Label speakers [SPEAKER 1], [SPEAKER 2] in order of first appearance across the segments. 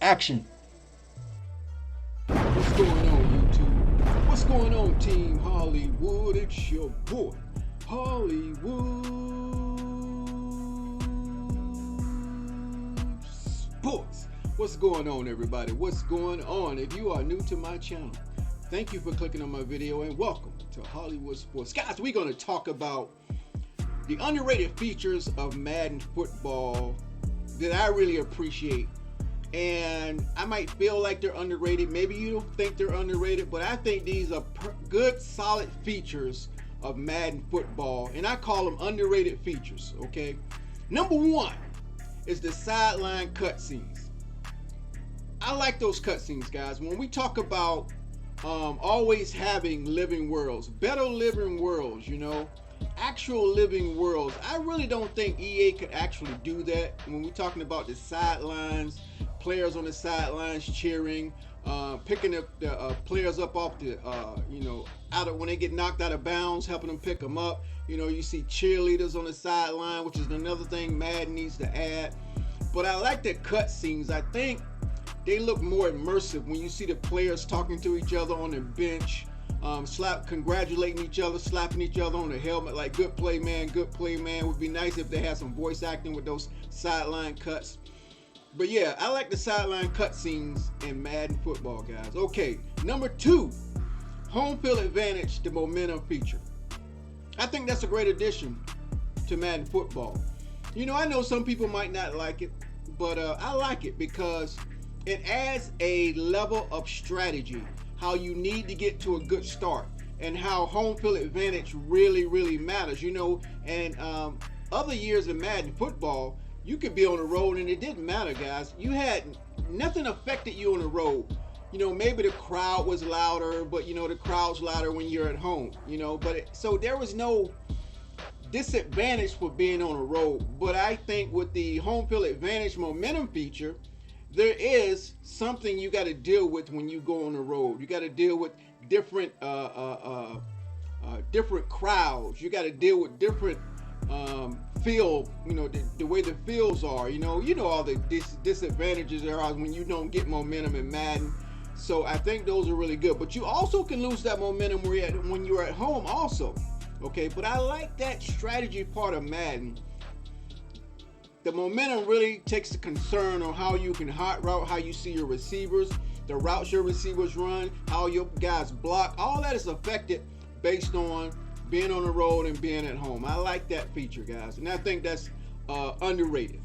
[SPEAKER 1] Action.
[SPEAKER 2] What's going on, YouTube? What's going on, Team Hollywood? It's your boy, Hollywood Sports. What's going on, everybody? What's going on? If you are new to my channel, thank you for clicking on my video and welcome to Hollywood Sports. Guys, we're going to talk about the underrated features of Madden football that I really appreciate. And I might feel like they're underrated. Maybe you don't think they're underrated, but I think these are good, solid features of Madden football. And I call them underrated features, okay? Number one is the sideline cutscenes. I like those cutscenes, guys. When we talk about always having living worlds, better living worlds, you know, actual living worlds. I really don't think EA could actually do that when we're talking about the sidelines, players on the sidelines cheering, picking the players up off the, out of when they get knocked out of bounds, helping them pick them up. You know, you see cheerleaders on the sideline, which is another thing Madden needs to add. But I like the cutscenes. I think they look more immersive when you see the players talking to each other on the bench, congratulating each other, slapping each other on the helmet like good play man, good play man. Would be nice if they had some voice acting with those sideline cuts. But yeah, I like the sideline cutscenes in Madden football, guys. Okay, number two, home field advantage, the momentum feature. I think that's a great addition to Madden football. You know, I know some people might not like it, but I like it because it adds a level of strategy, how you need to get to a good start, and how home field advantage really, really matters. You know, and other years in Madden football, you could be on the road and it didn't matter, guys. You had nothing affected you on the road. You know, maybe the crowd was louder, but you know, the crowd's louder when you're at home, you know, so there was no disadvantage for being on the road. But I think with the home field advantage momentum feature, there is something you got to deal with when you go on the road. You got to deal with different different crowds. You got to deal with different field, you know, the way the fields are, you know all the disadvantages there are when you don't get momentum in Madden. So I think those are really good, but you also can lose that momentum when you're at home also, okay? But I like that strategy part of Madden. The momentum really takes the concern on how you can hot route, how you see your receivers, the routes your receivers run, how your guys block. All that is affected based on being on the road and being at home. I like that feature, guys, and I think that's underrated.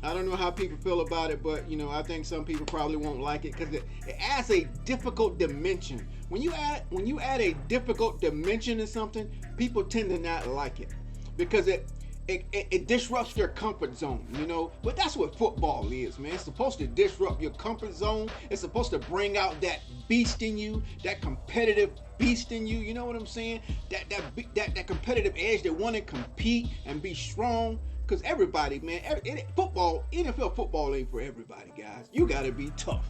[SPEAKER 2] I don't know how people feel about it, but you know, I think some people probably won't like it because it adds a difficult dimension. When you add a difficult dimension to something, people tend to not like it because it disrupts their comfort zone, you know. But that's what football is, man. It's supposed to disrupt your comfort zone. It's supposed to bring out that beast in you, that competitive beast in you. You know what I'm saying? That competitive edge, that want to compete and be strong. Because everybody, man, football, NFL football ain't for everybody, guys. You got to be tough.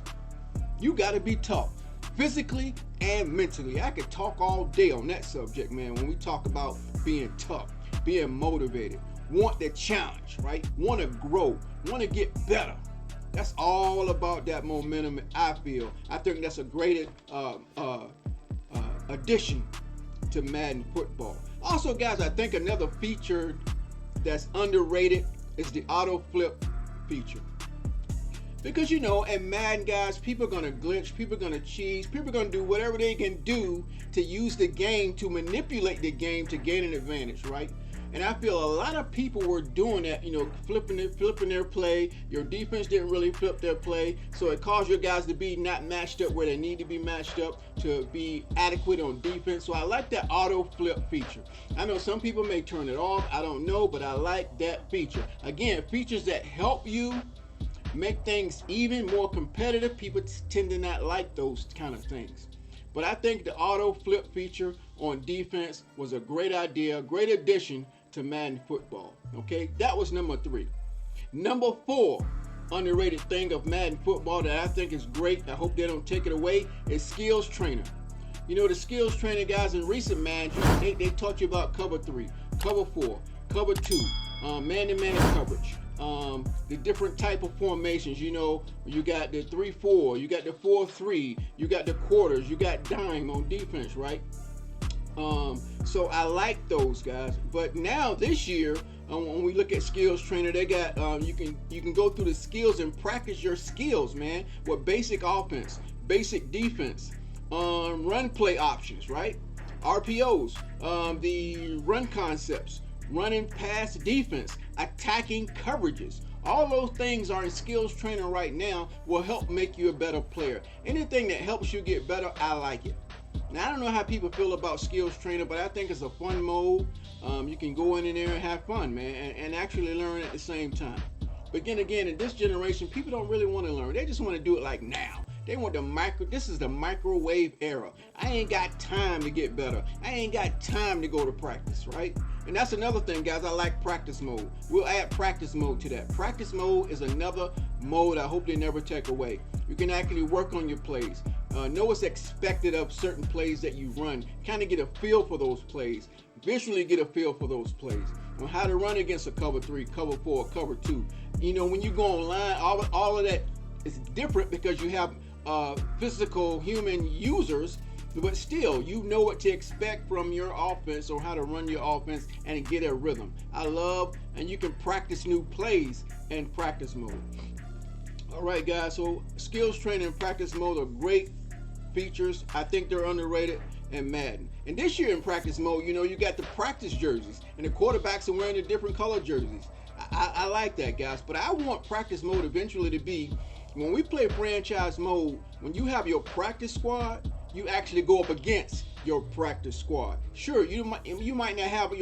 [SPEAKER 2] You got to be tough, physically and mentally. I could talk all day on that subject, man. When we talk about being tough, being motivated, want the challenge, right? Want to grow, want to get better. That's all about that momentum, I feel. I think that's a great addition to Madden football. Also, guys, I think another feature that's underrated is the auto flip feature. Because, you know, in Madden, guys, people are going to glitch, people are going to cheese, people are going to do whatever they can do to use the game, to manipulate the game to gain an advantage, right? And I feel a lot of people were doing that, you know, flipping their play. Your defense didn't really flip their play, so it caused your guys to be not matched up where they need to be matched up to be adequate on defense. So I like that auto flip feature. I know some people may turn it off, I don't know, but I like that feature. Again, features that help you make things even more competitive. People tend to not like those kind of things. But I think the auto flip feature on defense was a great idea, great addition to Madden football. Okay, that was number three. Number four, underrated thing of Madden football that I think is great, I hope they don't take it away, is skills trainer. You know, the skills trainer, guys, in recent Madden, they taught you about cover 3, cover 4, cover 2, man-to-man coverage, the different type of formations. You know, you got the 3-4, you got the 4-3, you got the quarters, you got dime on defense, right? So I like those guys. But now this year, when we look at skills trainer, they got you can go through the skills and practice your skills, man, with basic offense, basic defense, run play options, right? RPOs, the run concepts, running pass defense, attacking coverages. All those things are in skills training right now, will help make you a better player. Anything that helps you get better, I like it. Now, I don't know how people feel about skills trainer, but I think it's a fun mode. You can go in there and have fun, man, and actually learn at the same time. But again, in this generation, people don't really want to learn. They just want to do it like now. They want this is the microwave era. I ain't got time to get better. I ain't got time to go to practice, right? And that's another thing, guys. I like practice mode. We'll add practice mode to that. Practice mode is another mode I hope they never take away. You can actually work on your plays. Know what's expected of certain plays that you run. Kind of get a feel for those plays. Visually get a feel for those plays. On how to run against a cover 3, cover 4, cover 2. You know, when you go online, all of that is different because you have physical human users, but still you know what to expect from your offense or how to run your offense and get a rhythm. I love, and you can practice new plays in practice mode. All right, guys, so skills training and practice mode are great features. I think they're underrated in Madden. And this year in practice mode, you know, you got the practice jerseys and the quarterbacks are wearing the different color jerseys. I like that, guys, but I want practice mode eventually to be, when we play franchise mode, when you have your practice squad, you actually go up against your practice squad. Sure, you might not have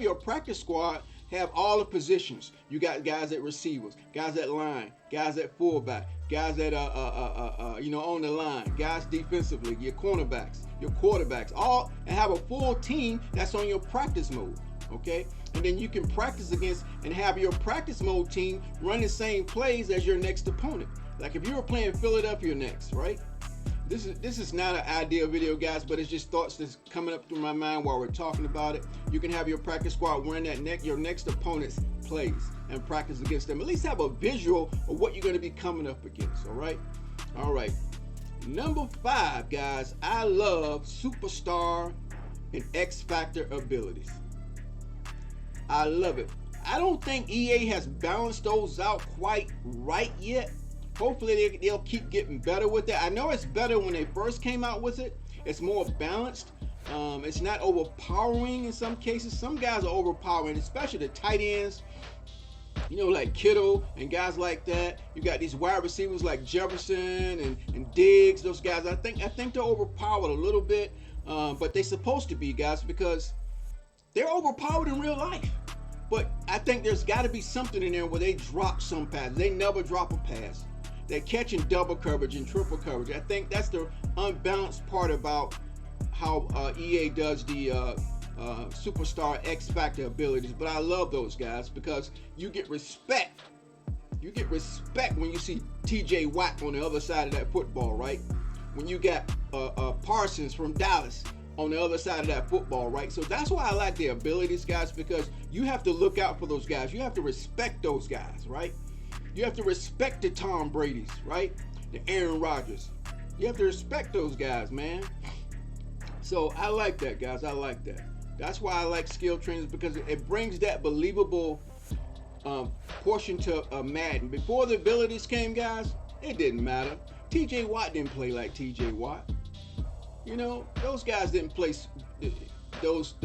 [SPEAKER 2] your practice squad have all the positions. You got guys at receivers, guys at line, guys at fullback, guys at on the line, guys defensively, your cornerbacks, your quarterbacks, all, and have a full team that's on your practice mode. Okay, and then you can practice against and have your practice mode team run the same plays as your next opponent. Like if you were playing Philadelphia next, right? This is not an ideal video, guys, but it's just thoughts that's coming up through my mind while we're talking about it. You can have your practice squad run your next opponent's plays and practice against them. At least have a visual of what you're going to be coming up against. All right. Number 5, guys. I love superstar and X Factor abilities. I love it. I don't think EA has balanced those out quite right yet. Hopefully they'll keep getting better with it. I know it's better when they first came out with it. It's more balanced. It's not overpowering in some cases. Some guys are overpowering, especially the tight ends. You know, like Kittle and guys like that. You got these wide receivers like Jefferson and Diggs. Those guys, I think they're overpowered a little bit, but they're supposed to be, guys, because they're overpowered in real life. But I think there's got to be something in there where they drop some passes. They never drop a pass. They're catching double coverage and triple coverage. I think that's the unbalanced part about how EA does the superstar X Factor abilities. But I love those guys because you get respect. You get respect when you see TJ Watt on the other side of that football, right? When you got Parsons from Dallas on the other side of that football, right? So that's why I like the abilities, guys, because you have to look out for those guys. You have to respect those guys, right? You have to respect the Tom Brady's, right? The Aaron Rodgers. You have to respect those guys, man. So I like that, guys. I like that. That's why I like skill trainers, because it brings that believable portion to Madden. Before the abilities came, guys, it didn't matter. TJ Watt didn't play like TJ Watt. You know, those guys didn't play those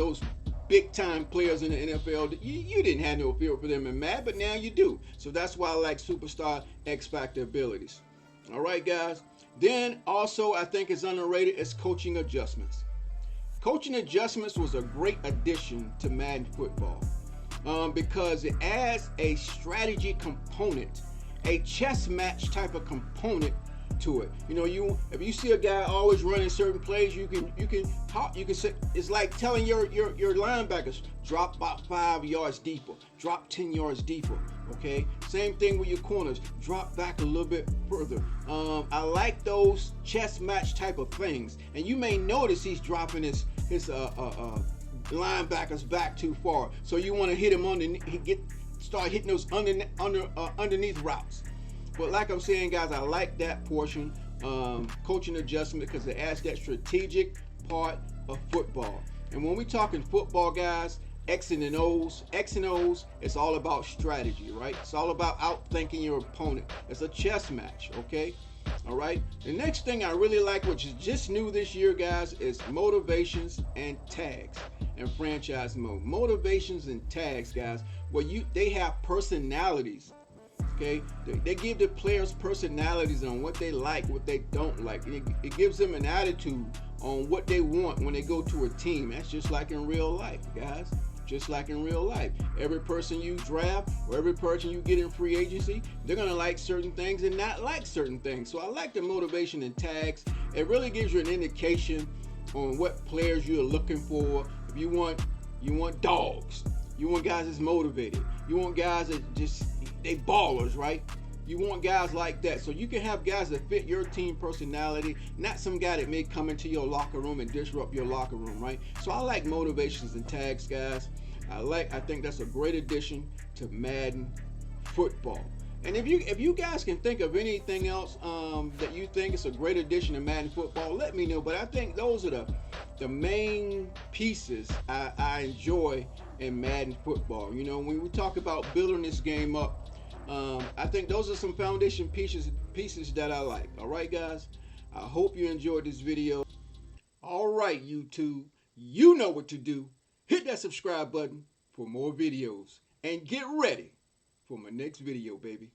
[SPEAKER 2] big time players in the NFL. You didn't have no feel for them in Madden, but now you do. So that's why I like superstar X Factor abilities. All right, guys. Then also I think it's underrated is coaching adjustments. Coaching adjustments was a great addition to Madden football because it adds a strategy component, a chess match type of component to it. You know, if you see a guy always running certain plays, you can say, it's like telling your linebackers, drop about 5 yards deeper, drop 10 yards deeper. Okay, same thing with your corners, drop back a little bit further. I like those chess match type of things, and you may notice he's dropping his linebackers back too far, so you want to hit him on the start hitting those underneath routes. But like I'm saying, guys, I like that portion, coaching adjustment, because it adds that strategic part of football. And when we talking football, guys, X and O's, it's all about strategy, right? It's all about outthinking your opponent. It's a chess match, okay? All right. The next thing I really like, which is just new this year, guys, is motivations and tags and franchise mode. Motivations and tags, guys, where they have personalities. Okay, they give the players personalities on what they like, what they don't like. It gives them an attitude on what they want when they go to a team. That's just like in real life, guys. Just like in real life. Every person you draft or every person you get in free agency, they're going to like certain things and not like certain things. So I like the motivation and tags. It really gives you an indication on what players you're looking for. If you want dogs. You want guys that's motivated. You want guys that just, they ballers, right? You want guys like that. So you can have guys that fit your team personality, not some guy that may come into your locker room and disrupt your locker room, right? So I like motivations and tags, guys. I think that's a great addition to Madden football. And if you guys can think of anything else that you think is a great addition to Madden football, let me know. But I think those are the main pieces I enjoy in Madden football. You know, when we talk about building this game up, I think those are some foundation pieces that I like. All right, guys. I hope you enjoyed this video. All right, YouTube, you know what to do. Hit that subscribe button for more videos and get ready for my next video, baby.